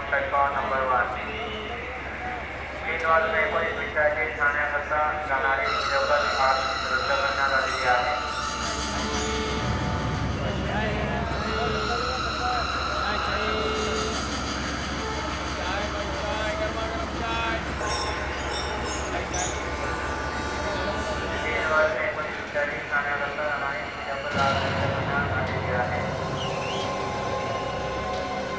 Platform number 1 मीनवाल में कोई विचार ठाण्याकरता जाणारी जवळ आज रद्द करण्यात आलेली आहे। मीनवाल में कोई विचार ठाण्याकरता जाणारी जवळ आज रद्द करण्यात आलेली आहे।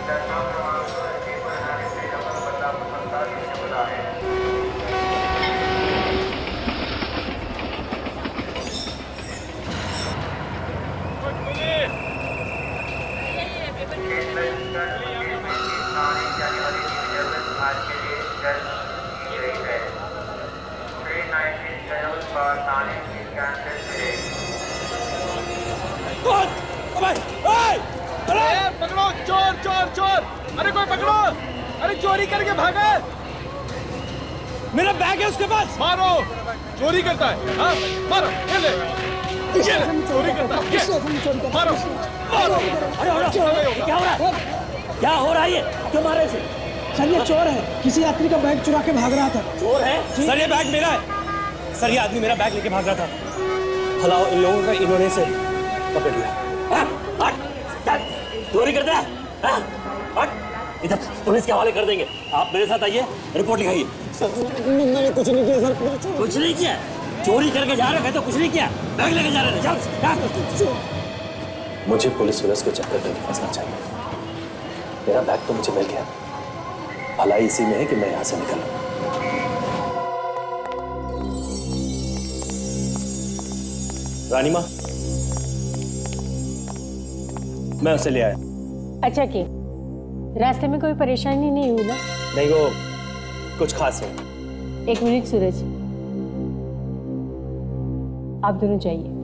प्लेटफॉर्म क्रमांक 1 पर जाने से जवळ बदलापूर रस्ता दिशेवर आहे। आज के लिए जल्द की गई है। ट्रेन 19 शेड्यूल पर थाने की कैंसिल है। अरे पकड़ो, चोर चोर चोर! अरे कोई पकड़ो! अरे चोरी करके भागा! मेरा बैग है उसके पास। मारो! चोरी करता है। हाँ मारो, ये ले। ये ले, चोरी करता है। ये मारो, मारो! अरे क्या हो रहा है? क्या हो रहा है ये? क्यों मारे इसे? सर ये चोर है, किसी यात्री का बैग चुरा के भाग रहा था। चोर है? सर ये बैग मेरा है। सर ये आदमी मेरा बैग लेके भाग रहा था। भला इन लोगों का इन्होंने से पकड़ लिया। चोरी करते हैं? इधर पुलिस के हवाले कर देंगे। आप मेरे साथ आइए, रिपोर्ट लिखाइए। मैंने कुछ नहीं किया सर। कुछ नहीं किया? चोरी करके जा रहे थे तो कुछ नहीं किया? बैग लेके जा रहे थे? मुझे पुलिस के चक्कर में फंसना चाहिए। मेरा बैग तो मुझे मिल गया, भलाई इसी में है कि मैं यहां से निकलूं। रानी माँ, मैं उसे ले आया। अच्छा की रास्ते में कोई परेशानी नहीं हुई ना? नहीं, वो कुछ खास है। एक मिनट सूरज, आप दोनों जाइए।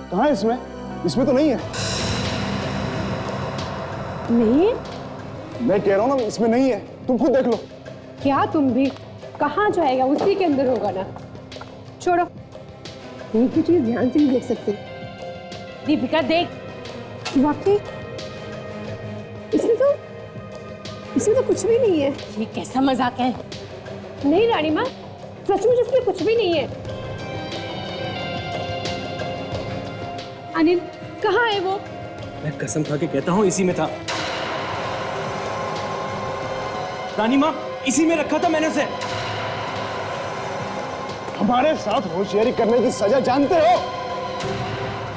कहाँ है इसमें? इसमें तो नहीं है। नहीं? मैं कह रहा हूँ ना, इसमें नहीं है। तुम खुद देख लो। क्या तुम भी? कहाँ जाएगा? उसी के अंदर होगा ना। छोड़ो, एक ही चीज ध्यान से नहीं देख सकते। दीपिका देख, वाकई इसमें तो कुछ भी नहीं है। ये कैसा मजाक है? नहीं रानी माँ, सचमुच इसमें कुछ भी नहीं है। अनिल कहाँ है वो? मैं कसम खा के कहता हूँ इसी में था। रानी माँ, इसी में रखा था मैंने उसे। हमारे साथ होशियारी करने की सजा जानते हो?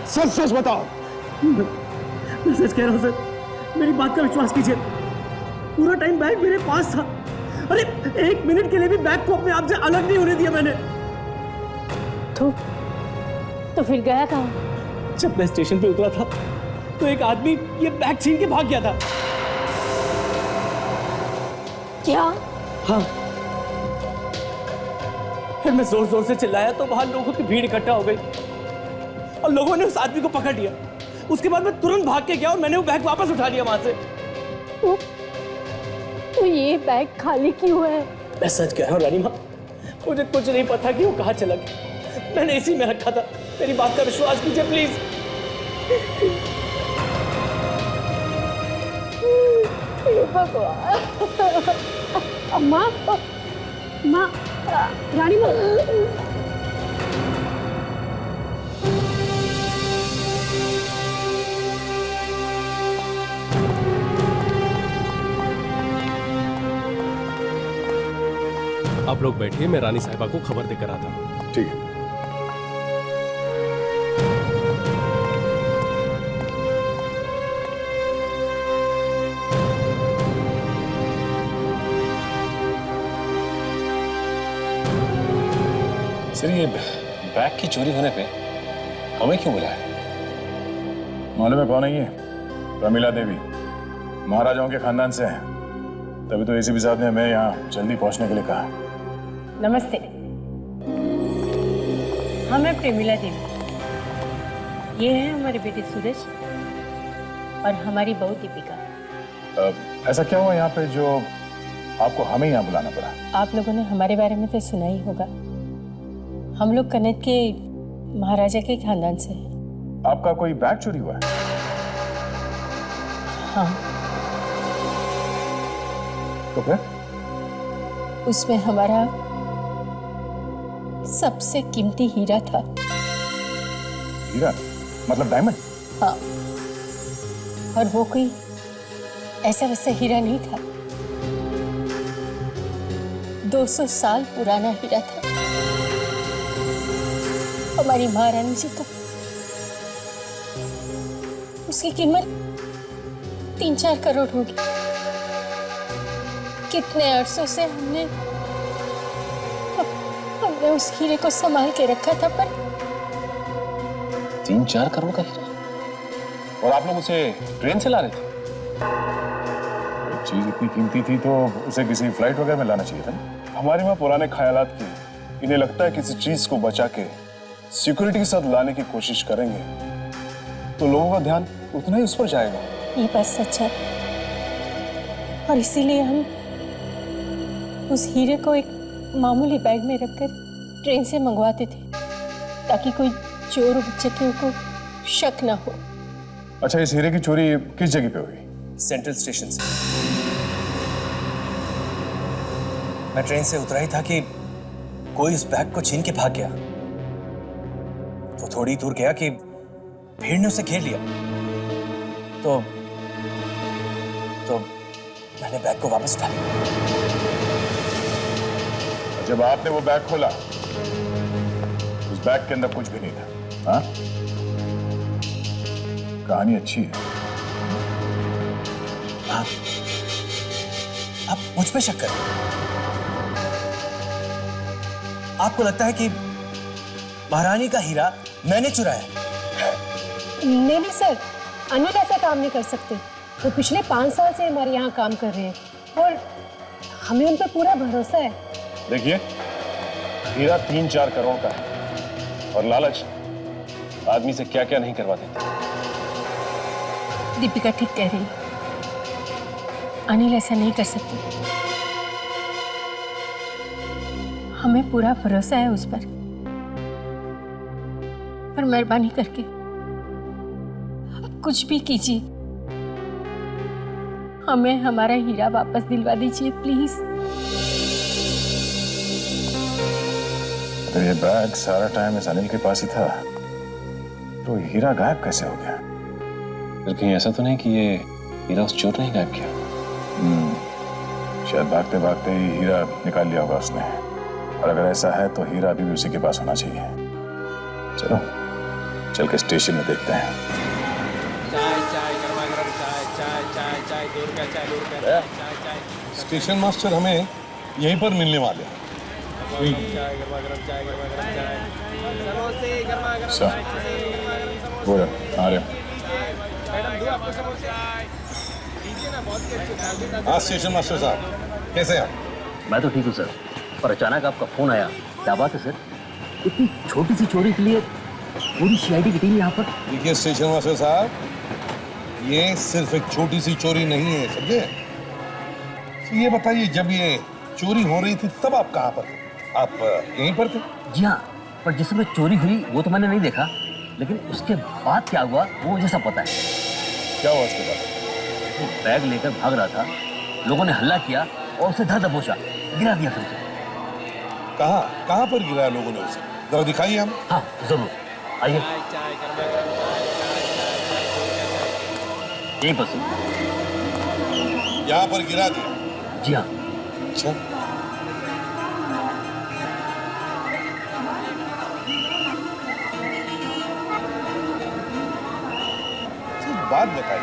सच सच बताओ। मैं सच कह रहा हूँ सर, मेरी बात का विश्वास कीजिए। पूरा टाइम बैग मेरे पास था। अरे एक मिनट के लिए भी बैग को अपने आप से अलग नहीं होने दिया मैंने। तो फिर गया कहाँ? जब मैं स्टेशन पे उतरा था तो एक आदमी ये बैग छीन के भाग गया था। क्या? हाँ। फिर मैं जोर जोर से चिल्लाया तो वहां लोगों की भीड़ इकट्ठा हो गई और लोगों ने उस आदमी को पकड़ लिया। उसके बाद मैं तुरंत भाग के गया और मैंने वो बैग वापस उठा लिया वहां से। तो ये बैग खाली क्यों है? मैं सच कह रहा हूँ रानी माँ, मुझे कुछ नहीं पता कि वो कहाँ चला गया। मैंने इसी में रखा था। मेरी बात का विश्वास कीजिए प्लीज। भगवान। अम्मा, माँ, रानी माँ। आप लोग बैठिए, मैं रानी साहिबा को खबर देकर आता हूँ। ठीक है। सर ये बैग की चोरी होने पे हमें क्यों बुलाया? मालूम है कौन है ये? प्रमिला देवी, महाराजाओं के खानदान से है। तभी तो एसीपी साहब ने हमें यहाँ जल्दी पहुंचने के लिए कहा। नमस्ते, हमें प्रमिला देवी। ये है हमारे बेटे सूरज और हमारी बहू दीपिका। ऐसा क्या हुआ यहाँ पे जो आपको हमें यहाँ बुलाना पड़ा? आप लोगों ने हमारे बारे में तो सुना ही होगा। हम लोग कनेक्ट के महाराजा के खानदान से हैं। आपका कोई बैग चोरी हुआ है? हाँ, तो फिर उसमें हमारा सबसे कीमती हीरा था। हीरा मतलब डायमंड? हाँ, और वो कोई ऐसा वैसा हीरा नहीं था, 200 साल पुराना हीरा था। हमारी महारानी जी का उसकी कीमत 3-4 करोड़ होगी। कितने अरसों से हमने उस हीरे को संभाल के रखा था, पर 3-4 करोड़ का हीरा, और आप लोग उसे ट्रेन से ला रहे थे? चीज इतनी कीमती थी तो उसे किसी फ्लाइट वगैरह में लाना चाहिए था। हमारे वहाँ पुराने ख्यालात की, इन्हें लगता है किसी चीज को बचा के सिक्योरिटी के साथ लाने की कोशिश करेंगे तो लोगों का ध्यान उतना ही उस पर जाएगा। ये बात सच है, और इसीलिए हम उस हीरे को एक मामूली बैग में रखकर ट्रेन से मंगवाते थे, ताकि कोई चोर उचक्कियों को शक ना हो। अच्छा, इस हीरे की चोरी किस जगह पे हुई? सेंट्रल स्टेशन से। मैं ट्रेन से उतरा ही था कि कोई उस बैग को छीन के भाग गया। वो थोड़ी दूर गया कि भीड़ ने उसे घेर लिया, तो मैंने बैग को वापस उठा लिया। जब आपने वो बैग खोला, उस बैग के अंदर कुछ भी नहीं था। हाँ, कहानी अच्छी है। आप मुझ पे शक करें? आपको लगता है कि महारानी का हीरा मैंने चुराया? नहीं नहीं सर, अनिल ऐसा काम नहीं कर सकते। वो पिछले 5 साल से हमारे यहाँ काम कर रहे हैं और हमें उन पर पूरा भरोसा है। देखिए, हीरा 3-4 करोड़ का है और लालच आदमी से क्या क्या नहीं करवा देती। दीपिका ठीक कह रही है, अनिल ऐसा नहीं कर सकते। हमें पूरा भरोसा है उस पर मेहरबानी करके कुछ भी कीजिए, हमें हमारा हीरा वापस दिलवा दीजिए प्लीज। तो ये बैग सारा टाइम इस अनिल के पास ही था, तो हीरा गायब कैसे हो गया? फिर कहीं ऐसा तो नहीं कि ये हीरा उस चोर ने ही गायब किया? शायद भागते भागते ही हीरा निकाल लिया होगा उसने, और अगर ऐसा है तो हीरा अभी भी उसी के पास होना चाहिए। चलो चल के स्टेशन में देखते हैं। चाय चाय गरमा गरम चाय चाय चाय चाय 2 रुपया चाय 2 रुपया चाय चाय चाय। स्टेशन मास्टर हमें यहीं पर मिलने वाले हैं। चाय गरमा गरम चाय गरमा गरम चाय समोसे गरमा गरम सर, चाय गरमा गरम समोसे। बोलो, आ रहे हो? मैडम दो आपको समोसे दीजिए ना, बहुत ही अच्छे। हाँ स्टेशन मास्टर साहब, कैसे हैं आप? मैं तो ठीक हूँ सर, पर अचानक आपका फोन आया। क्या बात है सर? इतनी छोटी सी चोरी के लिए पूरी सीआईडी की टीम यहाँ पर? देखिए स्टेशन मास्टर साहब, ये सिर्फ एक छोटी सी चोरी नहीं है, समझे? तो ये बताइए, जब ये चोरी हो रही थी तब आप कहाँ पर थे? आप यहीं पर थे? जी हाँ, पर जिस समय चोरी हुई वो तो मैंने नहीं देखा, लेकिन उसके बाद क्या हुआ वो मुझे सब पता है। क्या हुआ उसके बाद? वो बैग लेकर भाग रहा था, लोगों ने हल्ला किया और उसे धर दबोचा, गिरा दिया फिर से। कहाँ पर गिराया लोगों ने उसे? जरा दिखाइए हम। हाँ जरूर, आइए। यहीं पर से। यहाँ पर गिरा दिया? जी हाँ। अच्छा, बात बताइए,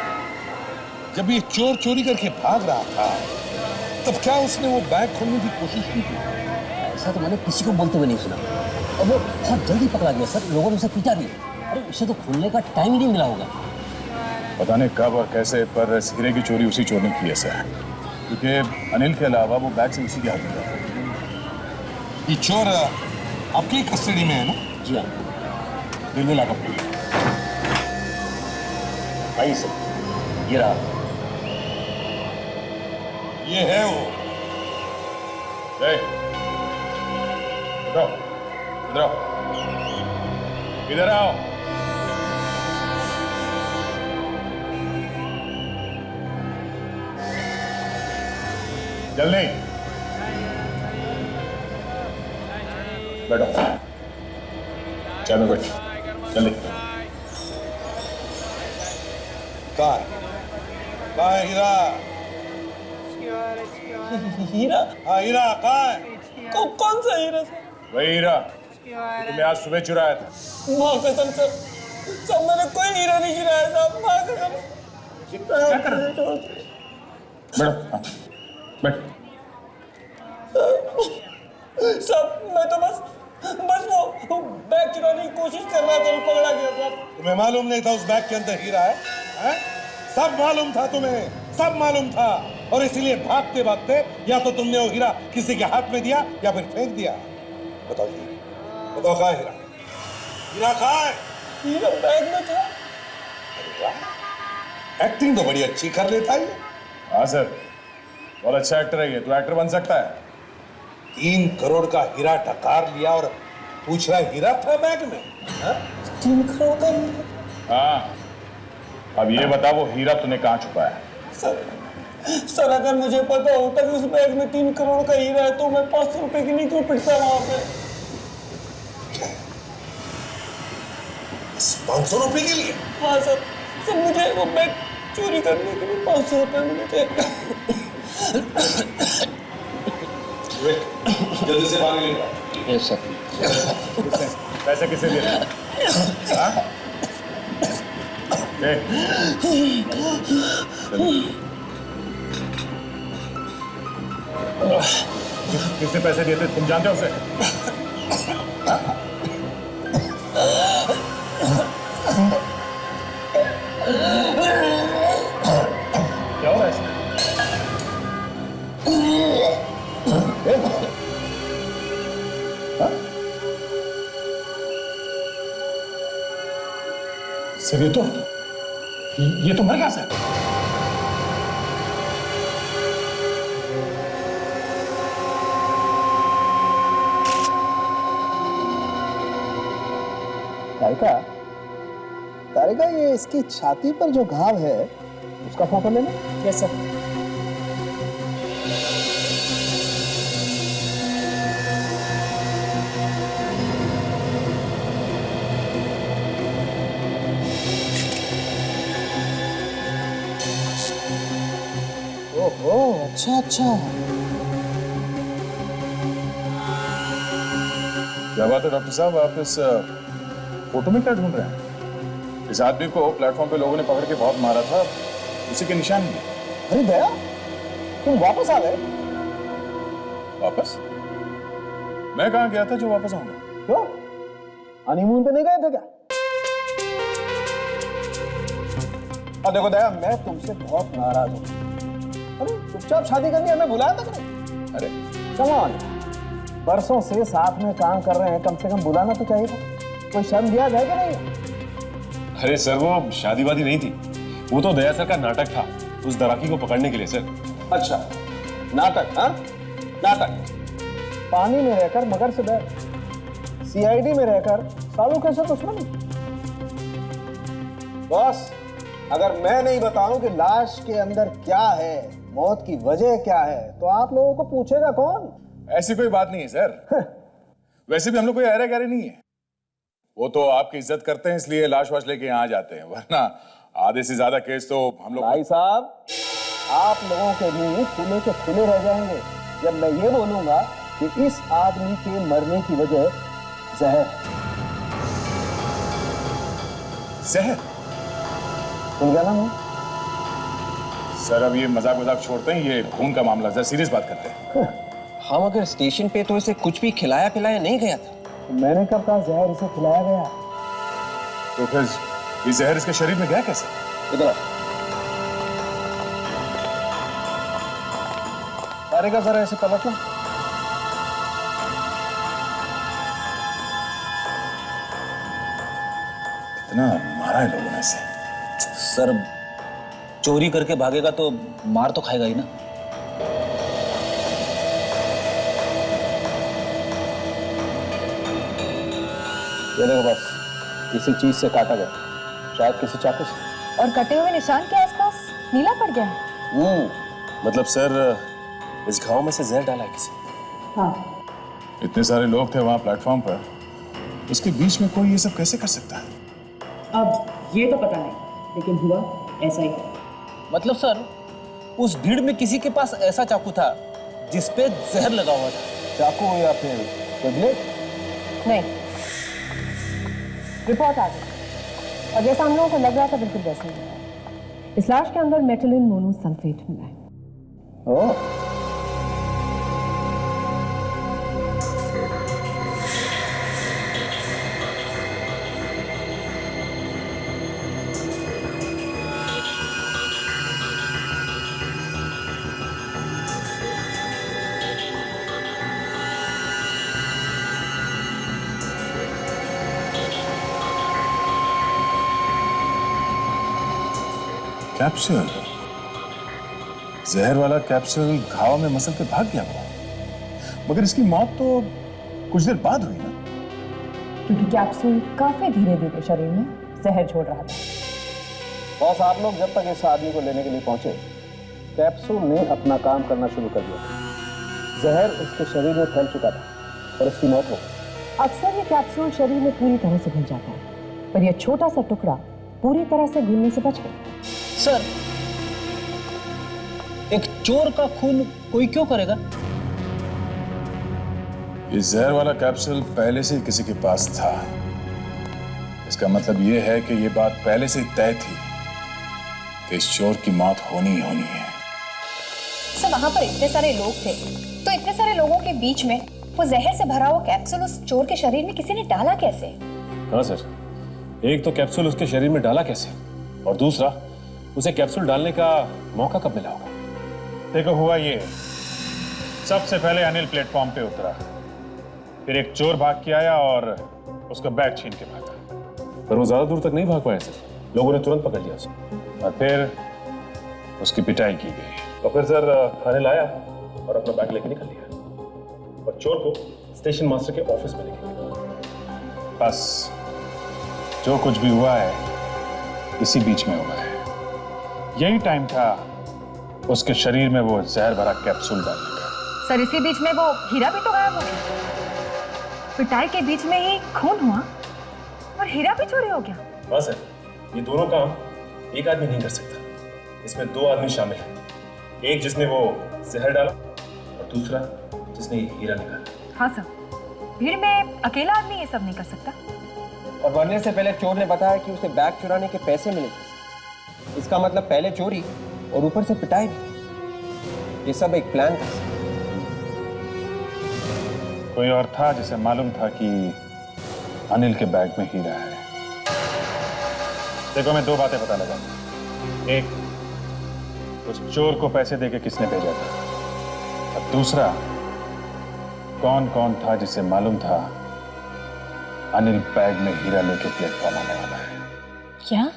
जब ये चोर चोरी करके भाग रहा था तब क्या उसने वो बैग खोलने की कोशिश की थी? ऐसा तो मैंने किसी को बोलते हुए नहीं सुना, और वो बहुत जल्दी पकड़ा गया सर, लोगों ने उसे पीटा भी। अरे उसे तो खोलने का टाइम ही नहीं मिला होगा। पता नहीं कब और कैसे, पर इस हीरे की चोरी उसी चोर ने की है सर, क्योंकि अनिल के अलावा वो बैग से उसी के हाथ में था। ये चोर आपकी कस्टडी में है ना? जी हाँ। दिल्ली लाकर भाई सब ये रहा। ये है वो। उठो, इधर आओ, इधर आओ। जल्दी बैठो, चाय में बैठो, जल्दी। कहाँ है हीरा? हीरा? हाँ हीरा कहाँ है? कौन सा हीरा सर? वही हीरा तुमने आज सुबह चुराया था। माँ कसम सर, मैंने कोई हीरा नहीं चुराया साहब, माँ कसम। क्या कर रहे हो? बैठो, हाँ, बैठ। साहब मैं तो बस वो बैग चुराने की कोशिश कर रहा था, पकड़ा गया साहब। तुम्हें मालूम नहीं था उस बैग के अंदर हीरा है? हैं? सब मालूम था तुम्हें, सब मालूम था, और इसीलिए भागते भागते या तो तुमने वो हीरा किसी के हाथ में दिया या फिर फेंक दिया। बताओ जी, बताओ कहाँ है हीरा? हीरा कहाँ है? हीरा बैग में था। एक्टिंग तो बड़ी अच्छी कर लेता है ये। हाँ सर, बहुत अच्छा एक्टर है ये, तो एक्टर बन सकता है। 3 करोड़ का हीरा डकार लिया और पूछ रहा है हीरा था बैग में? हाँ? 3 करोड़ का? हाँ, अब ये बता वो हीरा तूने कहाँ छुपाया? सर अगर मुझे पता होता कि उस बैग में 3 करोड़ का हीरा है तो मैं 500 रुपए की नहीं क्यों पिटता वहां पे? 500 रुपए के लिए? हाँ सर, मुझे वो बैग चोरी करने के लिए 500 रुपए मिले थे। जल्दी से पानी लेकर। Yes sir. पैसे किसे दे रहे? हाँ? दे। किसने पैसे दिए थे, तुम जानते हो उसे? हाँ? क्या हो रहा है इसमें? सर ये तो मर गया सर। तारिका ये इसकी छाती पर जो घाव है उसका फोटो लेना। Yes sir. ओहो, अच्छा अच्छा। क्या बात है डॉक्टर साहब, आप इस फोटो में क्या ढूंढ रहे हैं? इस आदमी को प्लेटफॉर्म पे लोगों ने पकड़ के बहुत मारा था, उसी के निशान भी। अरे दया, तुम वापस आ गए? वापस? मैं कहाँ गया था जो वापस आऊंगा? क्यों, हनीमून पे नहीं गए थे क्या? और देखो दया, मैं तुमसे बहुत नाराज हूं। अरे चुपचाप शादी करनी, हमें बुलाया था कि नहीं? अरे कम ऑन, बरसों से साथ में काम कर रहे हैं, कम से कम बुलाना तो चाहिए था। कोई शर्म दिया जाए कि नहीं? अरे सर वो शादी वादी नहीं थी, वो तो दया सर का नाटक था उस दराकी को पकड़ने के लिए सर। अच्छा नाटक? हाँ नाटक। पानी में रहकर मगर से डर, सीआईडी में रहकर सालों कैसे दुश्मन। बॉस, अगर मैं नहीं बताऊं कि लाश के अंदर क्या है, मौत की वजह क्या है, तो आप लोगों को पूछेगा कौन? ऐसी कोई बात नहीं है सर। वैसे भी हम लोग कोई अरे गहरे नहीं है, वो तो आपकी इज्जत करते हैं इसलिए लाश वाश लेके यहाँ आ जाते हैं, वरना आधे से ज्यादा केस तो हम लोग। भाई साहब, आप लोगों के मुंह खुले के खुले रह जाएंगे जब मैं ये बोलूंगा कि इस आदमी के मरने की वजह जहर। जहर? सुन गया ना मैं? सर अब ये मजाक वजाक छोड़ते हैं, ये खून का मामला, जरा सीरियस बात करते हैं। हाँ मगर स्टेशन पे तो इसे कुछ भी खिलाया पिलाया नहीं गया था। मैंने कब कहा जहर इसे खिलाया गया? तो फिर ये जहर इसके शरीर में गया कैसे? इधर तारिका, जरा ऐसे पलटना। इतना मारा है लोगों ने इसे। सर चोरी करके भागेगा तो मार तो खाएगा ही ना। ये देखो बस, किसी चीज से काटा गया, शायद किसी चाकू से। और कटे हुए निशान के आसपास नीला पड़ गया है। मतलब सर इस घाव में से जहर डाला है किसी। हाँ। इतने सारे लोग थे वहां प्लेटफॉर्म पर, उसके बीच में कोई ये सब कैसे कर सकता है? अब ये तो पता नहीं, लेकिन हुआ ऐसा ही। मतलब सर उस भीड़ में किसी के पास ऐसा चाकू था जिसपे जहर लगा हुआ था। चाकू या फिर कोई ब्लेड? नहीं, रिपोर्ट आ गई और जैसा हम लोगों को लग रहा था बिल्कुल वैसे ही है। इस लाश के अंदर मेटिलिन मोनोसल्फेट मिला है। ओह, कैप्सूल, जहर वाला कैप्सूल घाव में मसल के भाग गया वो, मगर इसकी मौत तो कुछ देर बाद हुई ना? क्योंकि कैप्सूल काफी धीरे धीरे शरीर में जहर छोड़ रहा था। बॉस आप लोग जब तक इस आदमी को लेने के लिए पहुंचे, कैप्सूल ने अपना काम करना शुरू कर दिया। जहर उसके शरीर में फैल चुका था और उसकी मौत हो गई। अक्सर ये कैप्सूल शरीर में पूरी तरह से घुल जाता है, पर यह छोटा सा टुकड़ा पूरी तरह से घुलने से बच गया। सर एक चोर का खून कोई क्यों करेगा? ये जहर वाला कैप्सूल पहले से ही किसी के पास था। इसका मतलब ये है कि ये बात पहले से ही तय थी कि इस चोर की मौत होनी ही होनी है। सर वहां पर इतने सारे लोग थे, तो इतने सारे लोगों के बीच में वो जहर से भरा हुआ कैप्सूल उस चोर के शरीर में किसी ने डाला कैसे? हाँ सर, एक तो कैप्सूल उसके शरीर में डाला कैसे, और दूसरा उसे कैप्सूल डालने का मौका कब मिला होगा? देखो हुआ ये, सबसे पहले अनिल प्लेटफॉर्म पे उतरा, फिर एक चोर भाग के आया और उसका बैग छीन के भागा। पर वो ज्यादा दूर तक नहीं भाग पाया सर, लोगों ने तुरंत पकड़ लिया उसे और फिर उसकी पिटाई की गई। तो फिर सर अनिल आया और अपना बैग लेके निकल लिया और चोर को स्टेशन मास्टर के ऑफिस में लेके गया। बस जो कुछ भी हुआ है इसी बीच में हुआ है। यही टाइम था उसके शरीर में वो जहर भरा कैप्सूल डालने का। सर इसी बीच में वो हीरा भी तो गायब हो गया। पिटाई के बीच में ही खून हुआ और हीरा भी चोरी हो गया। हाँ सर, ये दोनों काम एक आदमी नहीं कर सकता, इसमें दो आदमी शामिल हैं। एक जिसने वो जहर डाला और दूसरा जिसने हीरा निकाला। हाँ सर, भीड़ में अकेला आदमी ये सब नहीं कर सकता। और मरने से पहले चोर ने बताया कि उसे बैग चुराने के पैसे मिले थे। इसका मतलब पहले चोरी और ऊपर से पिटाई भी। ये सब एक प्लान था। कोई और था जिसे मालूम था कि अनिल के बैग में हीरा है। देखो मैं दो बातें पता लगा। एक, उस चोर को पैसे देके किसने भेजा था, और दूसरा कौन कौन था जिसे मालूम था अनिल बैग में हीरा लेके प्लेटफॉर्म आने वाला है। क्या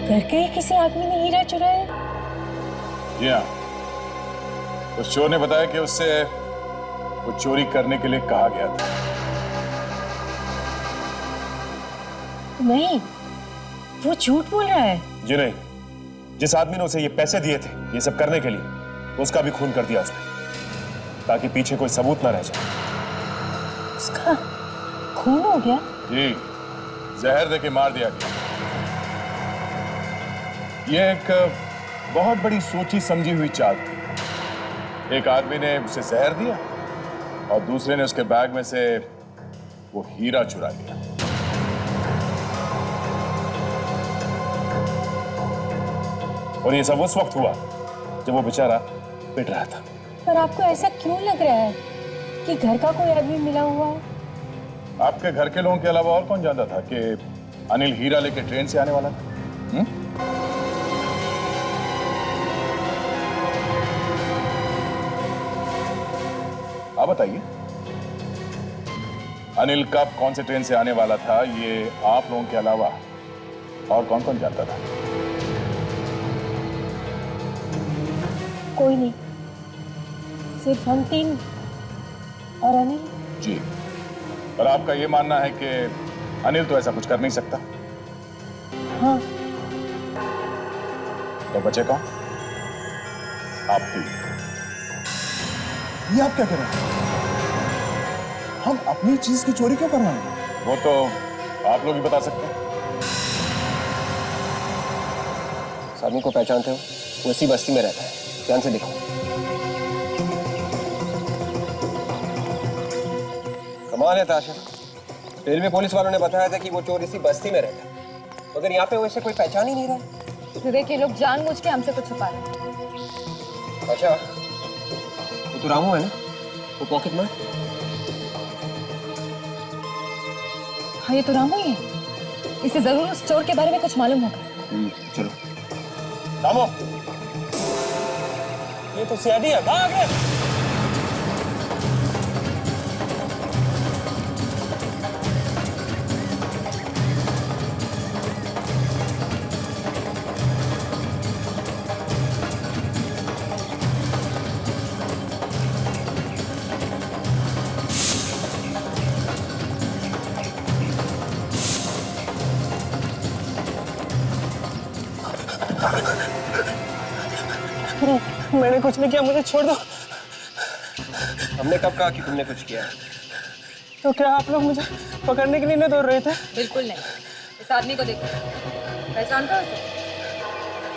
करके ही किसी आदमी ने हीरा चुराया? जी हाँ, उस चोर ने बताया कि उससे वो चोरी करने के लिए कहा गया था। नहीं, वो झूठ बोल रहा है। जी नहीं, जिस आदमी ने उसे ये पैसे दिए थे ये सब करने के लिए, उसका भी खून कर दिया उसने, ताकि पीछे कोई सबूत ना रह जाए। उसका खून हो गया? जी, जहर देके मार दिया गया। यह एक बहुत बड़ी सोची समझी हुई चाल थी। एक आदमी ने उसे जहर दिया और दूसरे ने उसके बैग में से वो हीरा चुरा लिया। और ये सब उस वक्त हुआ जब वो बेचारा पिट रहा था। पर आपको ऐसा क्यों लग रहा है कि घर का कोई आदमी मिला हुआ है? आपके घर के लोगों के अलावा और कौन जानता था कि अनिल हीरा लेके ट्रेन से आने वाला था? आप बताइए, अनिल कब कौन से ट्रेन से आने वाला था, ये आप लोगों के अलावा और कौन कौन जानता था? कोई नहीं, सिर्फ हम तीन और अनिल। जी, पर आपका ये मानना है कि अनिल तो ऐसा कुछ कर नहीं सकता? हाँ। तो बचे कौन? आप तीन। ये आप क्या कह रहे हैं? हम अपनी चीज की चोरी क्यों करवाएंगे? वो तो आप लोग ही बता सकते हैं। इस आदमी को पहचानते हो? वो इसी बस्ती में रहता है, ध्यान से देखो। कमाल है ताशा, रेलवे पुलिस वालों ने बताया था कि वो चोर इसी बस्ती में रहता है, मगर यहाँ पे वैसे कोई पहचान ही नहीं रहा। विवेक, ये लोग जानबूझ के हमसे कुछ छुपा रहे हैं। अच्छा, वो तो रामू है ना, वो पॉकेट मार। हाँ, ये तो रामू ही है। इसे जरूर उस चोर के बारे में कुछ मालूम होगा। चलो। रामू, ये तो सीआईडी है, भाग आगे। मैंने कुछ नहीं किया, मुझे छोड़ दो। हमने कब कहा कि तुमने कुछ किया? तो क्या आप लोग मुझे पकड़ने के लिए नहीं दौड़ रहे थे? बिल्कुल नहीं। इस आदमी को देखो, पहचानते हो उसे?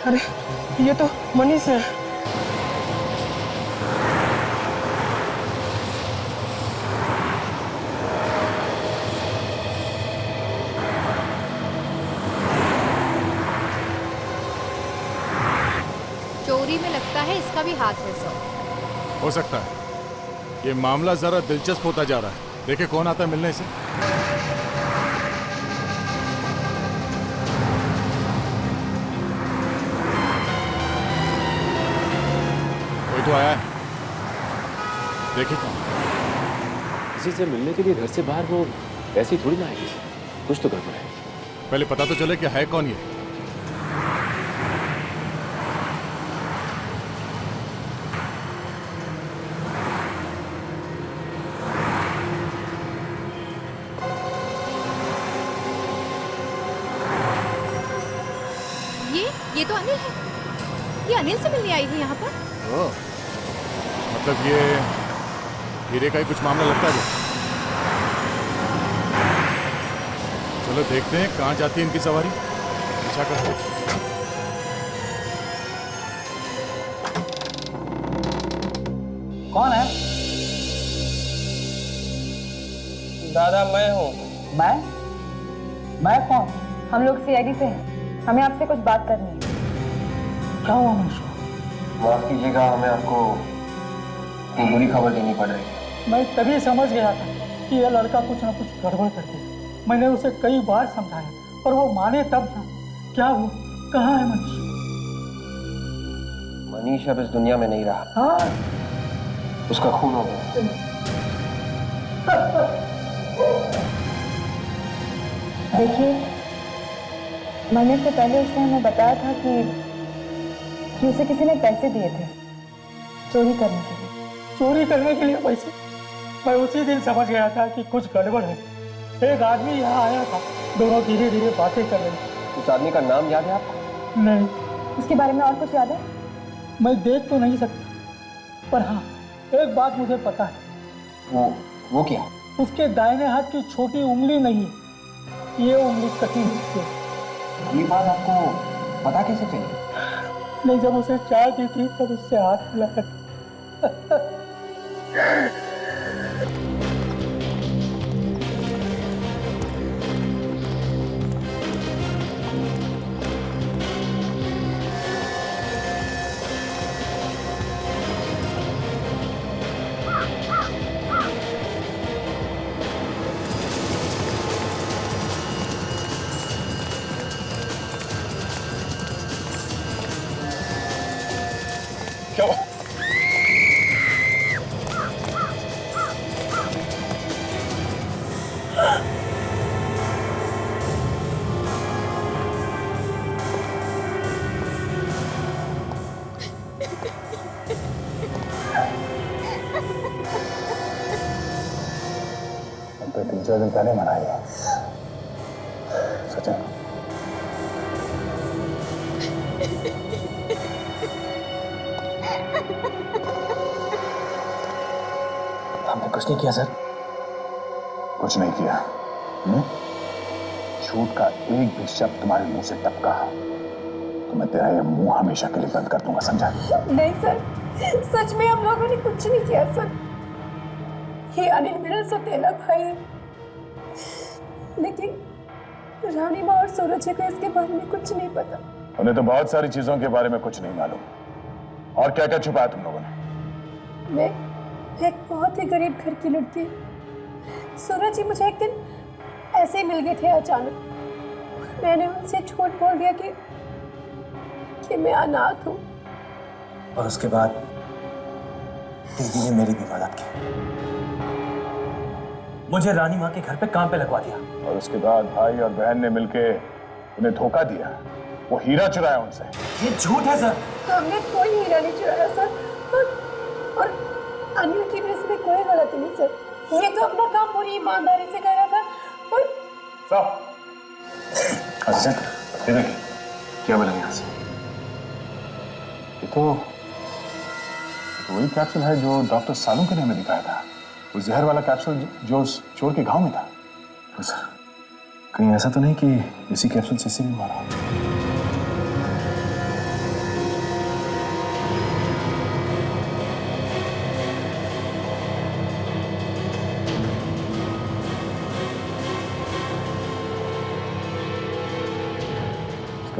अरे ये तो मनीष है। चोरी में लगता है इसका भी हाथ है सर। हो सकता है। ये मामला जरा दिलचस्प होता जा रहा है। देखे कौन आता है मिलने से। कोई तो आया है, देखे कौन। किसी से मिलने के लिए घर से बाहर वो ऐसे ही थोड़ी ना आएगी, कुछ तो गड़बड़ है। पहले पता तो चले कि है कौन ये। ये तो अनिल है। ये अनिल से मिलने आई है यहाँ पर। ओह, मतलब ये हीरे का ही कुछ मामला लगता है। चलो देखते हैं कहाँ जाती है इनकी सवारी। पीछा करते हैं। कौन है? दादा मैं हूँ। मैं कौन? हम लोग सीआईडी से हैं। हमें आपसे कुछ बात करनी है। क्या हुआ मनीष? माफ कीजिएगा, हमें आपको एक बुरी खबर देनी पड़ रही है। मैं तभी समझ गया था कि यह लड़का कुछ ना कुछ गड़बड़ करते है। मैंने उसे कई बार समझाया पर वो माने तब ना। क्या वो कहाँ है मनीष? मनीष अब इस दुनिया में नहीं रहा। हाँ, उसका खून हो गया। देखिए, मरने से पहले उसने हमें बताया था कि उसे किसी ने पैसे दिए थे चोरी करने के लिए। चोरी करने के लिए पैसे? मैं उसी दिन समझ गया था कि कुछ गड़बड़ है। एक आदमी यहाँ आया था, दोनों धीरे धीरे बातें कर रहे थे। उस आदमी का नाम याद है आपको? नहीं। उसके बारे में और कुछ याद है? मैं देख तो नहीं सकता, पर हाँ एक बात मुझे पता है। वो क्या? उसके दाहिने हाथ की छोटी उंगली नहीं है, ये उंगली कटी हुई है। ये बात आपको पता कैसे चली? नहीं, जब उसे चाय दी थी तब उससे हाथ मिलाया था। कुछ दिन पहले मनाई है। सचिन, हमने कुछ नहीं किया सर। कुछ नहीं किया? झूठ का एक भी शब्द तुम्हारे मुंह से टपका तो मैं तेरा ये मुंह हमेशा के लिए बंद कर दूंगा, समझा? नहीं सर, सच में हम लोगों ने कुछ नहीं किया सर। ये अनिल मेरा सौतेला भाई है, लेकिन रानी माँ और सूरज को इसके बारे में कुछ नहीं पता। उन्हें तो बहुत सारी चीजों के बारे में कुछ नहीं मालूम। और क्या क्या छुपाया तुम लोगों ने? मैं एक बहुत ही गरीब घर की लड़की। सूरज जी मुझे एक दिन ऐसे ही मिल गए थे अचानक। मैंने उनसे झूठ बोल दिया कि मैं अनाथ हूँ। और उसके बाद दीदी ने मेरी भी मदद की, मुझे रानी माँ के घर पे काम पे लगवा दिया। और उसके बाद भाई और बहन ने मिलके उन्हें धोखा दिया, वो हीरा चुराया उनसे। ये झूठ है सर। हमने कोई हीरा नहीं चुराया सर, और अनिल की भी इसमें कोई गलती नहीं सर। ये तो अपना काम पूरी ईमानदारी से कर रहा था। और अच्छा देखिए क्या बोला यहाँ से। ये तो वही कैप्सूल है जो डॉक्टर सालुंके ने हमें दिखाया था, वो जहर वाला कैप्सूल जो उस चोर के गांव में था। तो सर कहीं ऐसा तो नहीं कि इसी कैप्सूल से इसी भी मारा?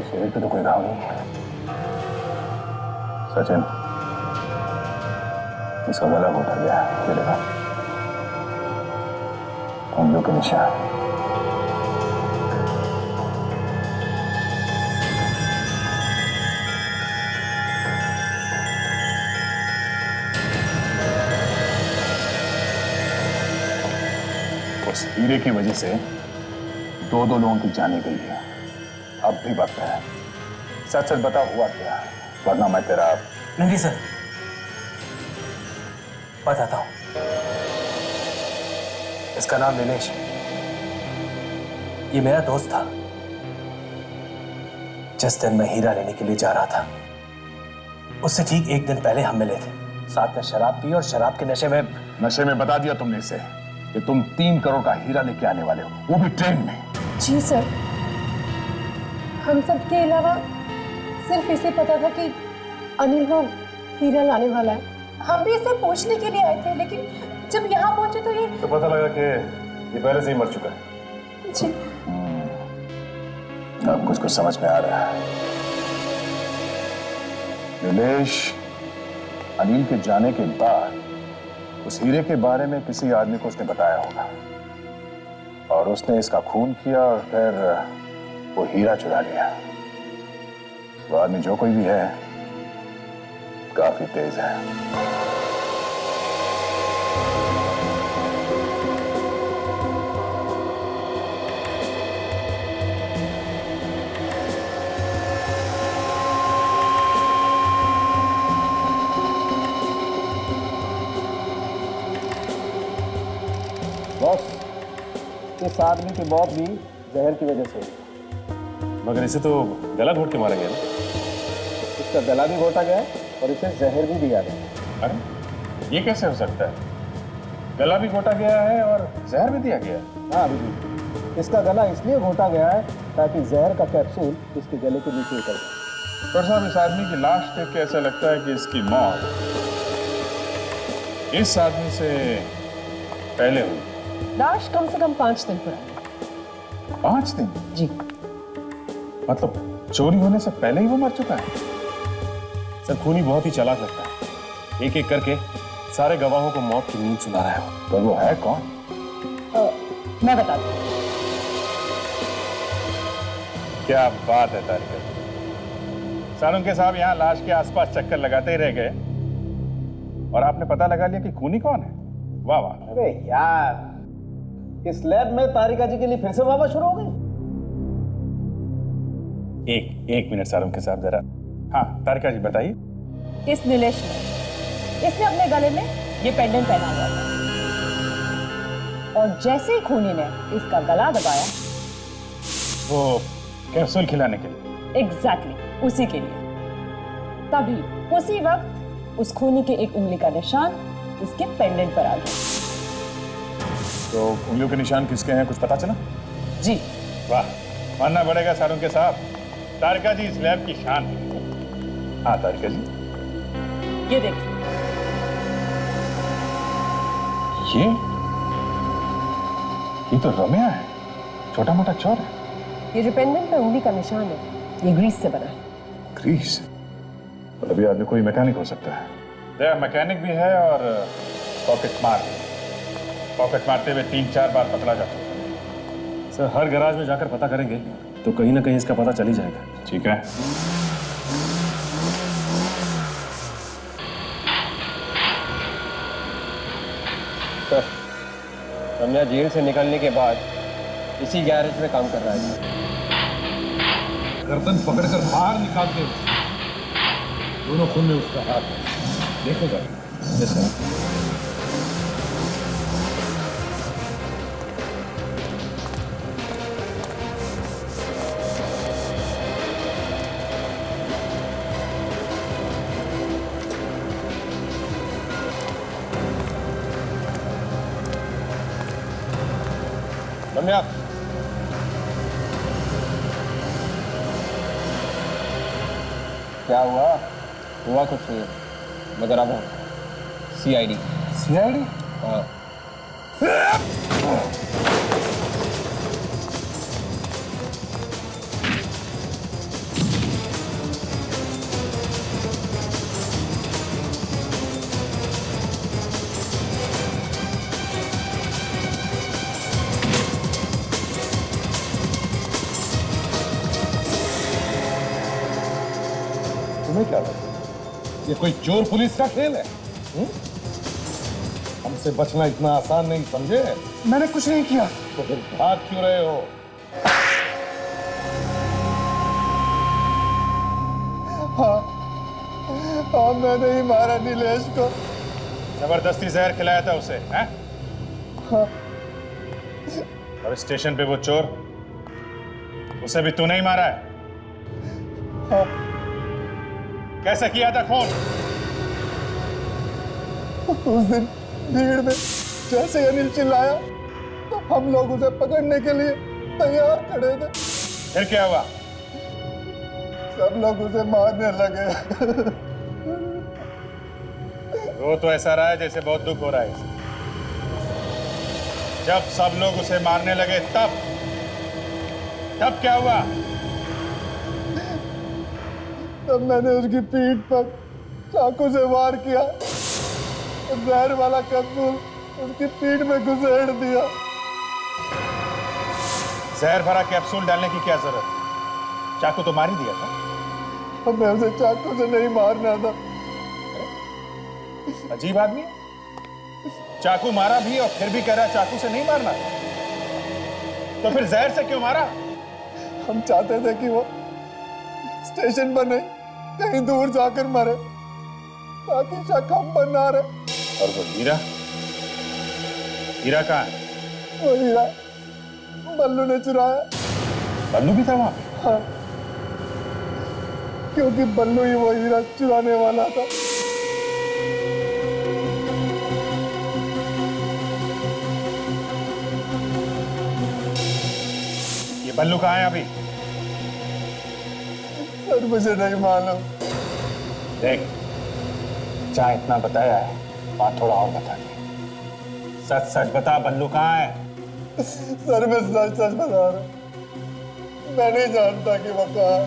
शरीर पे तो कोई घाव नहीं है। सचिन, इसका गला घोटा गया, ये देखा उंगलियों के निशान। उस हीरे की वजह से दो लोगों की जाने गई है। अब भी वक्त है, सच सच बता हुआ क्या, वरना मैं तेरा। नहीं सर, बताता हूं। इसका नाम नीलेश है। ये मेरा दोस्त था। जिस दिन मैं हीरा लेने के लिए जा रहा था, उससे ठीक एक दिन पहले हम मिले थे। साथ में शराब पी और शराब के नशे में बता दिया तुमने इसे कि तुम 3 करोड़ का हीरा लेके आने वाले हो, वो भी ट्रेन में। जी सर, हम सब के अलावा सिर्फ इसे पता था कि अनिल वो हीरा लाने वाला है। हम भी इसे पूछने के लिए आए थे, लेकिन जब यहाँ पहुंचे तो ये पता लगा कि ये पहले से ही मर चुका है। जी। अब कुछ समझ में आ रहा है। नीलेश अनिल के जाने के बाद उस हीरे के बारे में किसी आदमी को उसने बताया होगा, और उसने इसका खून किया और फिर वो हीरा चुरा लिया। वो आदमी जो कोई भी है काफी तेज है। बॉस, इस आदमी की मौत भी जहर की वजह से हुई। मगर इसे तो गला घोट के मारा गया ना? इसका गला भी घोटा गया और इसे जहर भी दिया गया। अरे ये कैसे हो सकता है? गला भी घोटा गया है और जहर भी दिया गया है? हाँ अभी इसका गला इसलिए घोटा गया है ताकि जहर का कैप्सूल इसके गले के नीचे उतर जाए। पर साहब, इस आदमी की लाश देख के ऐसा लगता है कि इसकी मौत इस आदमी से पहले हुई। लाश कम से कम 5 दिन पुरानी। 5 दिन? जी। मतलब चोरी होने से पहले ही वो मर चुका है? सर खूनी बहुत ही चालाक लगता है, एक एक करके सारे गवाहों को मौत की नींद सुना रहा है। तो वो है कौन? मैं बताती हूँ। क्या बात है तारिका। सालुंके साहब यहाँ लाश के आसपास चक्कर लगाते ही रह गए और आपने पता लगा लिया कि खूनी कौन है। वाह वाह। अरे यार, इस लैब में तारिका जी के लिए फिर से वाह शुरू हो गई। एक मिनट सालुंके साहब जरा। हाँ तारिका जी बताइए। इस नीलेश ने इसने अपने गले में ये पेंडेंट पहना हुआ था। और जैसे ही खूनी ने इसका गला दबाया, वो कैप्सूल खिलाने के लिए। एग्जैक्टली उसी के लिए। तभी उसी वक्त उस खूनी के एक उंगली का निशान उसके पेंडेंट पर आ गया। तो उंगलियों के निशान किसके हैं, कुछ पता चला? जी। वाह, मानना पड़ेगा सारुण के साहब, तारिका जी इस लैब की शान है। हाँ तारिका जी, ये देखिए। ये तो रम्या है, छोटा मोटा चोर है। ये जो पेंडेंट पे उंगली का निशान है, ये ग्रीस से बना है। ग्रीस? मतलब ये आदमी कोई मैकेनिक हो सकता है। मैकेनिक भी है और पॉकेट मार भी। पॉकेट मारते हुए 3-4 बार पकड़ा जा चुका है। सर हर गैराज में जाकर पता करेंगे तो कहीं ना कहीं इसका पता चल ही जाएगा। ठीक है। सर, रम्या जेल से निकलने के बाद इसी गैरेज में काम कर रहा है। गर्दन पकड़कर बाहर निकालते हुए दोनों खून में उसका हाथ है। देखो जरा। Yes sir. रम्या, क्या हुआ? हुआ कुछ नहीं, मगर अब CID। CID? हाँ। तुम्हें क्या लगता है ये कोई चोर पुलिस का खेल है? हमसे बचना इतना आसान नहीं, समझे? मैंने कुछ नहीं किया। तो फिर भाग क्यों रहे हो? हाँ, मैंने ही मारा नीलेश को। जबरदस्ती जहर खिलाया था उसे, हैं? हाँ। और स्टेशन पे वो चोर, उसे भी तूने ही मारा है? हाँ। कैसे किया था खून? उस दिन भीड़ में जैसे अनिल चिल्लाया तो हम लोग उसे पकड़ने के लिए तैयार खड़े थे। फिर क्या हुआ? सब लोग उसे मारने लगे। वो तो ऐसा रहा है जैसे बहुत दुख हो रहा है इसे। जब सब लोग उसे मारने लगे तब क्या हुआ? तब मैंने उसकी पीठ पर चाकू से वार किया, जहर वाला कैप्सूल उसकी पीठ में घुसेड़ दिया। जहर भरा कैप्सूल डालने की क्या जरूरत? चाकू तो मार ही दिया था। हमें उसे चाकू से नहीं मारना था। अजीब आदमी, चाकू मारा भी और फिर भी कह रहा चाकू से नहीं मारना। तो फिर जहर से क्यों मारा? हम चाहते थे कि वो स्टेशन पर नहीं, कहीं दूर जाकर मरे, ताकि शक हम पर ना रहे। और वो हीरा कहाँ है? वो हीरा बल्लू ने चुराया। बल्लू भी था वहां? हाँ, क्योंकि बल्लू ही वो हीरा चुराने वाला था। ये बल्लू कहाँ है अभी? सर मुझे नहीं मालूम। देख, चाहे इतना बताया है, बात थोड़ा और बता दे। सच सच बता, बल्लू कहाँ है? सर मैं सच सच बता रहा हूं, मैं नहीं जानता कि वो कहाँ है।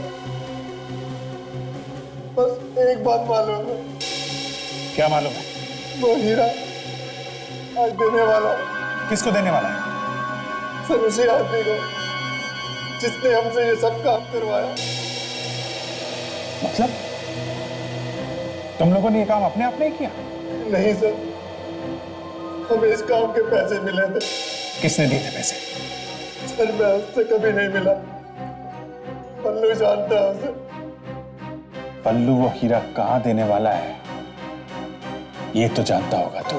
बस एक बात मालूम है। क्या मालूम है? वो हीरा आज देने वाला है। किसको देने वाला है? सर उसी आदमी को जिसने हमसे ये सब काम करवाया। मतलब तुम लोगों ने ये काम अपने आप नहीं किया? नहीं सर, हमें इस काम के पैसे मिले थे। किसने दिए थे पैसे? सर मैं उससे कभी नहीं मिला। पल्लू जानता है उसे। पल्लू वो हीरा कहाँ देने वाला है ये तो जानता होगा तू।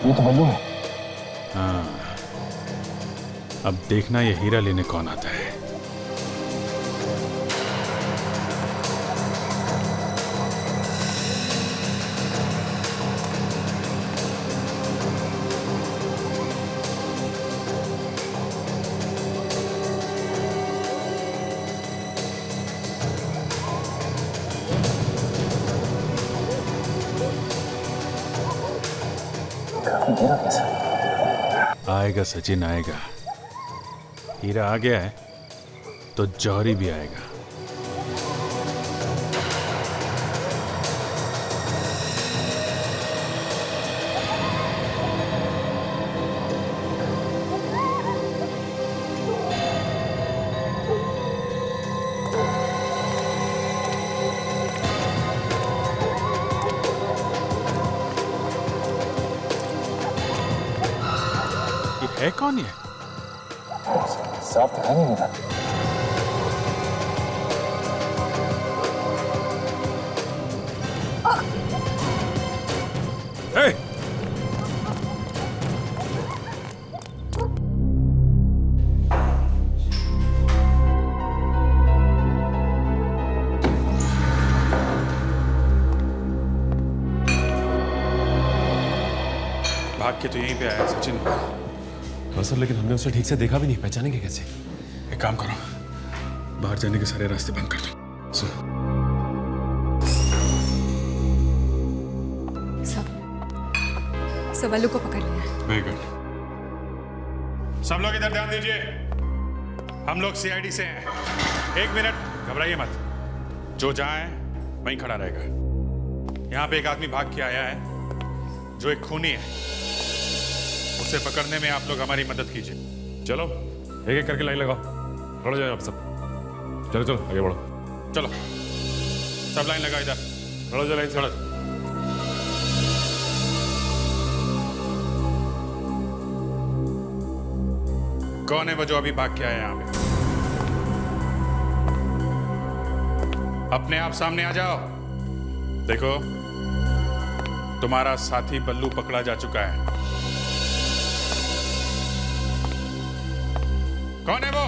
ये तो बल्लू है। हाँ, अब देखना ये हीरा लेने कौन आता है। आएगा सचिन, आएगा। हीरा आ गया है तो जौहरी भी आएगा। है कौन ये? साफ तो है नहीं मेरा। Hey! भाग के तो यहीं पे आया सचिन। हाँ सर, लेकिन हमने उसे ठीक से देखा भी नहीं, पहचानेंगे कैसे? एक काम करो, बाहर जाने के सारे रास्ते बंद कर दो। सब वालों को पकड़ लिया। Very good. सब लोग इधर ध्यान दीजिए, हम लोग सीआईडी से हैं। 1 मिनट, घबराइए मत। जो जहां है वहीं खड़ा रहेगा। यहां पे एक आदमी भाग के आया है जो एक खूनी है। उसे पकड़ने में आप लोग हमारी मदद कीजिए। चलो एक एक करके लाइन लगाओ। खड़ो जाओ आप सब। चलो चलो आगे बढ़ो। चलो सब लाइन लगाओ इधर। खड़ो जाओ लाइन से। खड़ो। कौन है वो जो अभी भाग के आया यहाँ पे? अपने आप सामने आ जाओ। देखो तुम्हारा साथी बल्लू पकड़ा जा चुका है। कौन है वो?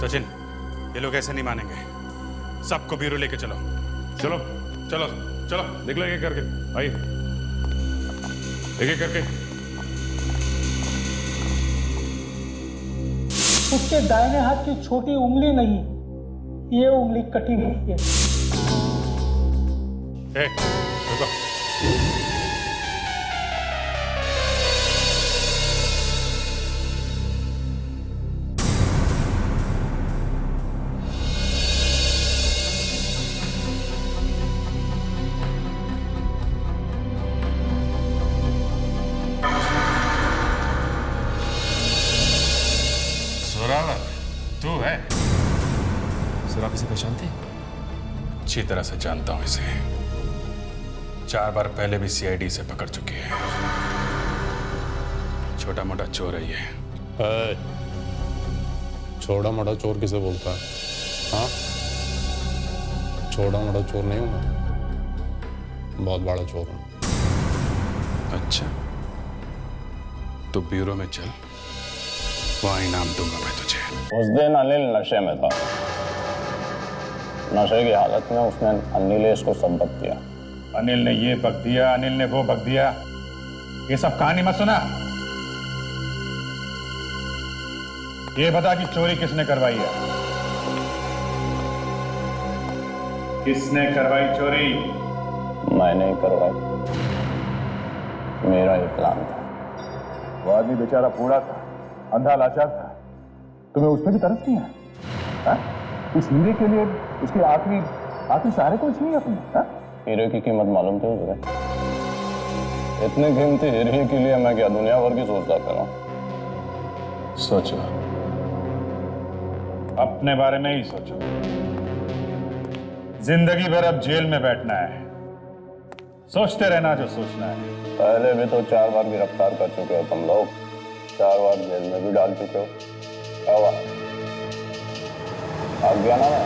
सचिन, ये लोग ऐसे नहीं मानेंगे। सबको ब्यूरो लेके चलो। चलो चलो चलो, निकलो एक एक करके। आइए एक एक करके। उसके दाहिने हाथ की छोटी उंगली नहीं, ये उंगली कटी हुई है। रुको। तू है? सर आप इसे पहचानते हैं? अच्छी तरह से जानता हूं इसे। 4 बार पहले भी सीआईडी से पकड़ चुकी है। छोटा मोटा चोर है ये। छोटा मोटा चोर किसे बोलता है? हाँ, छोटा मोटा चोर नहीं हूं मैं, बहुत बड़ा चोर हूं। अच्छा, तो ब्यूरो में चल, वहां इनाम दूंगा मैं तुझे। उस दिन अनिल नशे में था। नशे की हालत में उसने अनिलेश को सबक दिया। अनिल ने ये बक दिया, अनिल ने वो बक दिया। ये सब कहानी मत सुना। ये बता कि चोरी किसने करवाई है? किसने करवाई चोरी? मैंने ही करवाई। मेरा ही प्लान था। वो आदमी बेचारा बूढ़ा था, अंधा लाचार था। तुम्हें उस पर भी तरस नहीं है? उस हीरे के लिए उसके आखिरी सहारे को छीनी अपने। हीरे की कीमत मालूम थी तुझे? इतने कीमती हीरे के लिए मैं क्या दुनिया भर की सोचता करूं? सोचो, अपने बारे में ही सोचो। जिंदगी भर अब जेल में बैठना है। सोचते रहना जो सोचना है। पहले भी तो 4 बार गिरफ्तार कर चुके हो तुम लोग, 4 बार जेल में भी डाल चुके हो। क्या हुआ? भाग गया ना मैं?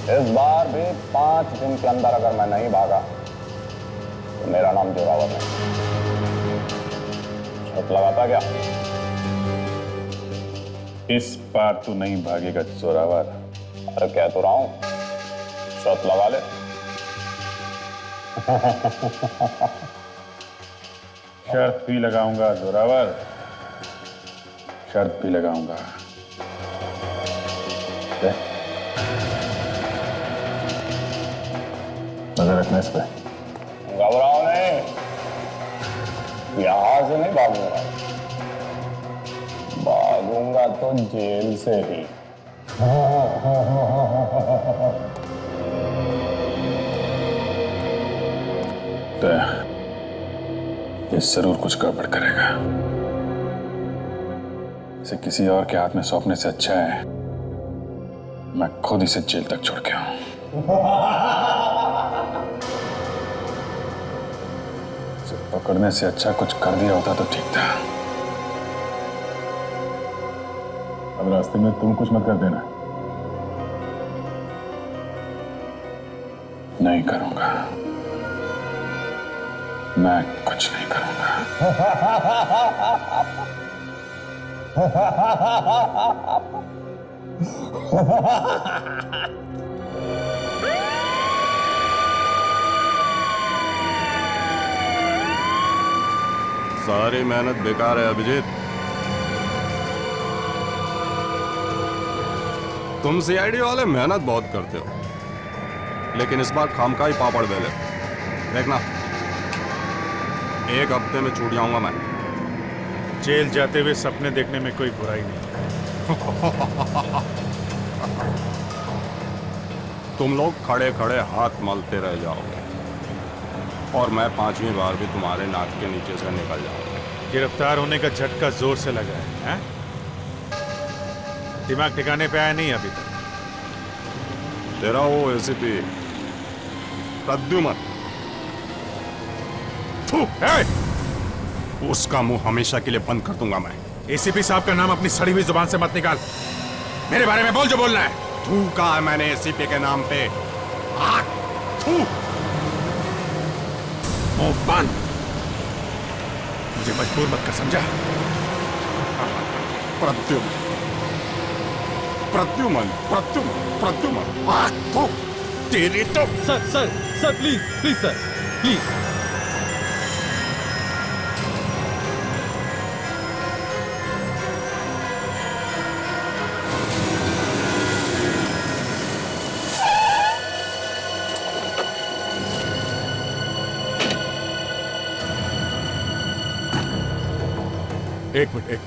इस बार भी 5 दिन के अंदर अगर मैं नहीं भागा मेरा नाम जोरावर है। शर्त लगाता क्या? इस बार तू नहीं भागेगा जोरावर। अरे कह तो रहा हूं, शर्त लगा ले। शर्त भी लगाऊंगा जोरावर, शर्त भी लगाऊंगा। नजर रखना इस पे। घबराओ नहीं, यहां से नहीं भागूंगा, भागूंगा तो जेल से ही। ये जरूर कुछ गड़बड़ करेगा। इसे किसी और के हाथ में सौंपने से अच्छा है मैं खुद इसे जेल तक छोड़ के आऊं। इसे पकड़ने से अच्छा कुछ कर दिया होता तो ठीक था। अब रास्ते में तुम कुछ मत कर देना। नहीं करूंगा, मैं कुछ नहीं करूंगा। सारी मेहनत बेकार है अभिजीत। तुम सीआईडी वाले मेहनत बहुत करते हो, लेकिन इस बार खामखा ही पापड़ बेले। देखना, एक हफ्ते में छूट जाऊंगा मैं। जेल जाते हुए सपने देखने में कोई बुराई नहीं। तुम लोग खड़े खड़े हाथ मलते रह जाओगे और मैं 5वीं बार भी तुम्हारे नाक के नीचे से निकल जाऊंगा। गिरफ्तार होने का झटका जोर से लगा है? दिमाग ठिकाने पे आया नहीं अभी तक? तेरा वो एसीपी प्रद्युमन, उसका मुंह हमेशा के लिए बंद कर दूंगा मैं। एसीपी साहब का नाम अपनी सड़ी हुई जुबान से मत निकाल। मेरे बारे में बोल जो बोलना है। थू कहा है मैंने एसीपी के नाम पे? थू। मुंह बंद। मुझे मजबूर मत कर, समझा? प्रद्युमन, प्रद्युमन, प्रद्युमन, प्रद्युमन। थू। तेरी तो। Sir please please sir, please. एक मिनट।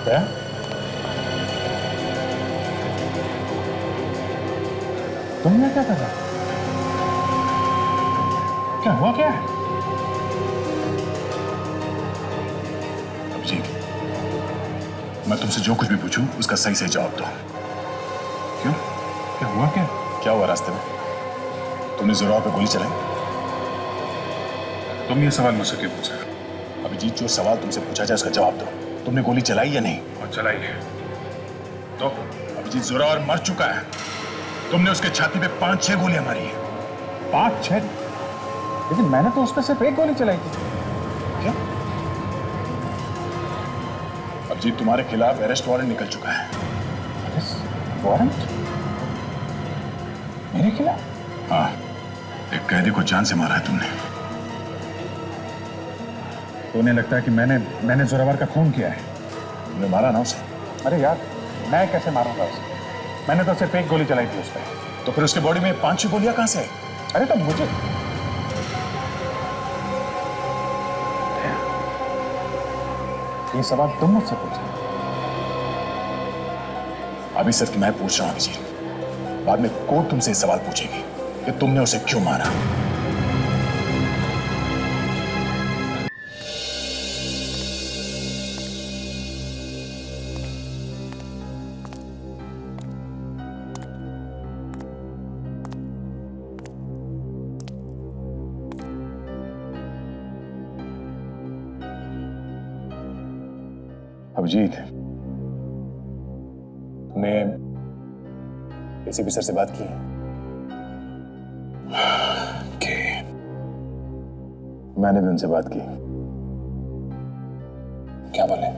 क्या? तुमने क्या करा? क्या हुआ क्या? अभिजीत, मैं तुमसे जो कुछ भी पूछूं उसका सही से जवाब दो। क्यों? क्या हुआ क्या? क्या हुआ रास्ते में? तुमने जोरावर पे गोली चलाई? तुम ये सवाल मुझसे क्यों पूछा? अभिजीत, जो सवाल तुमसे पूछा जाए उसका जवाब दो। तुमने गोली चलाई या नहीं? और चलाई है तो? अभिजीत, जोरावर मर चुका है। तुमने उसके छाती पे 5-6 गोलियां मारी हैं। 5-6? लेकिन मैंने तो उस पर सिर्फ एक गोली चलाई थी। क्या? अभिजीत, तुम्हारे खिलाफ अरेस्ट वारंट निकल चुका है। Arrest warrant? मेरे खिलाफ? हाँ, एक कैदी को जान से मारा है तुमने। तो उन्हें लगता है कि मैंने जोरावर का खून किया है। तुमने मारा ना उसे? अरे यार, मैं कैसे मारूंगा उसे? मैंने तो सिर्फ एक गोली चलाई थी उस पर। तो फिर उसके बॉडी में 5-6 गोलियां कहां से? अरे तो मुझे ये सवाल तुम मुझसे पूछे। अभी सिर्फ मैं पूछ रहा हूं अभिजीत, बाद में कोर्ट तुमसे सवाल पूछेगी कि तुमने उसे क्यों मारा। अभिजीत, तुमने एसीपी सर से बात की? मैंने भी उनसे बात की। क्या बोले?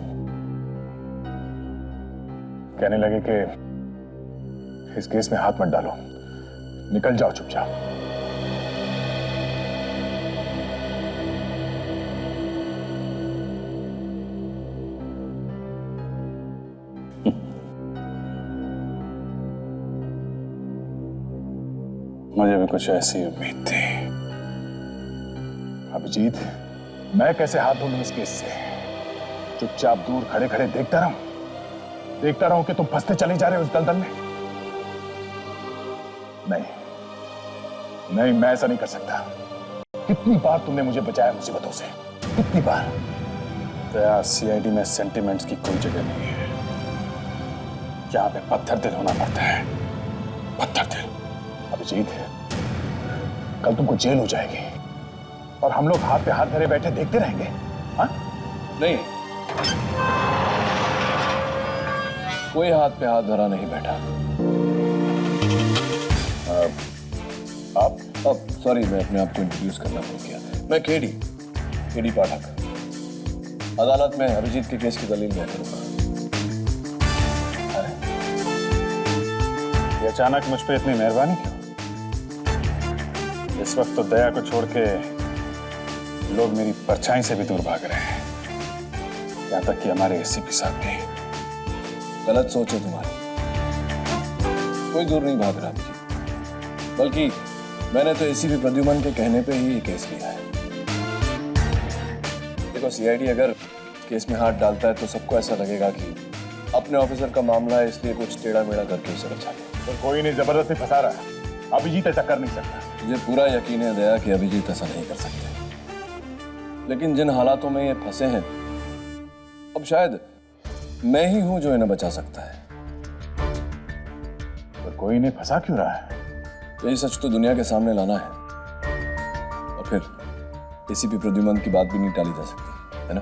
कहने लगे कि इस केस में हाथ मत डालो, निकल जाओ चुपचाप। मुझे भी कुछ ऐसी उम्मीद थी। अभिजीत, मैं कैसे हाथ धो लूं इस केस से? चुपचाप दूर खड़े खड़े देखता रहूं कि तुम फंसते चले जा रहे हो उस दलदल में? नहीं, मैं ऐसा नहीं कर सकता। कितनी बार तुमने मुझे बचाया मुसीबतों से, कितनी बार। दया, सीआईडी में सेंटिमेंट्स की कोई जगह नहीं है। यहां पे पत्थर दिल होना पड़ता है, पत्थर दिल। अभिजीत, कल तुमको जेल हो जाएगी और हम लोग हाथ पे हाथ धरे बैठे देखते रहेंगे। हाँ? नहीं, कोई हाथ पे हाथ धरा नहीं बैठा। आप सॉरी, मैं अपने आप को इंट्रोड्यूस करना भूल गया। मैं केडी पाठक, अदालत में अभिजीत के केस की दलील मैं करूंगा। ये अचानक मुझ पे इतनी मेहरबानी क्यों? इस वक्त तो दया को छोड़ के लोग मेरी परछाई से भी दूर भाग रहे हैं, यहां तक कि हमारे एसीपी साहब भी। गलत सोच है तुम्हारी, कोई दूर नहीं भाग रहा जी, बल्कि मैंने तो एसीपी प्रद्युमन के कहने पे ही ये केस लिया है। देखो, सीआईडी अगर केस में हाथ डालता है तो सबको ऐसा लगेगा कि अपने ऑफिसर का मामला है, इसलिए कुछ टेढ़ा मेढ़ा करके उसे बचा लिया। तो कोई नहीं जबरदस्ती फंसा रहा है। अभिजीत ऐसा कर नहीं सकता। मुझे पूरा यकीन है दया कि अभिजीत ऐसा नहीं कर सकते, लेकिन जिन हालातों में ये फंसे हैं, अब शायद मैं ही हूं जो इन्हें बचा सकता है। तो कोई नहीं फंसा क्यों रहा है? यही सच तो दुनिया के सामने लाना है, और फिर एसीपी प्रद्युमन की बात भी नहीं टाली जा सकती, है ना?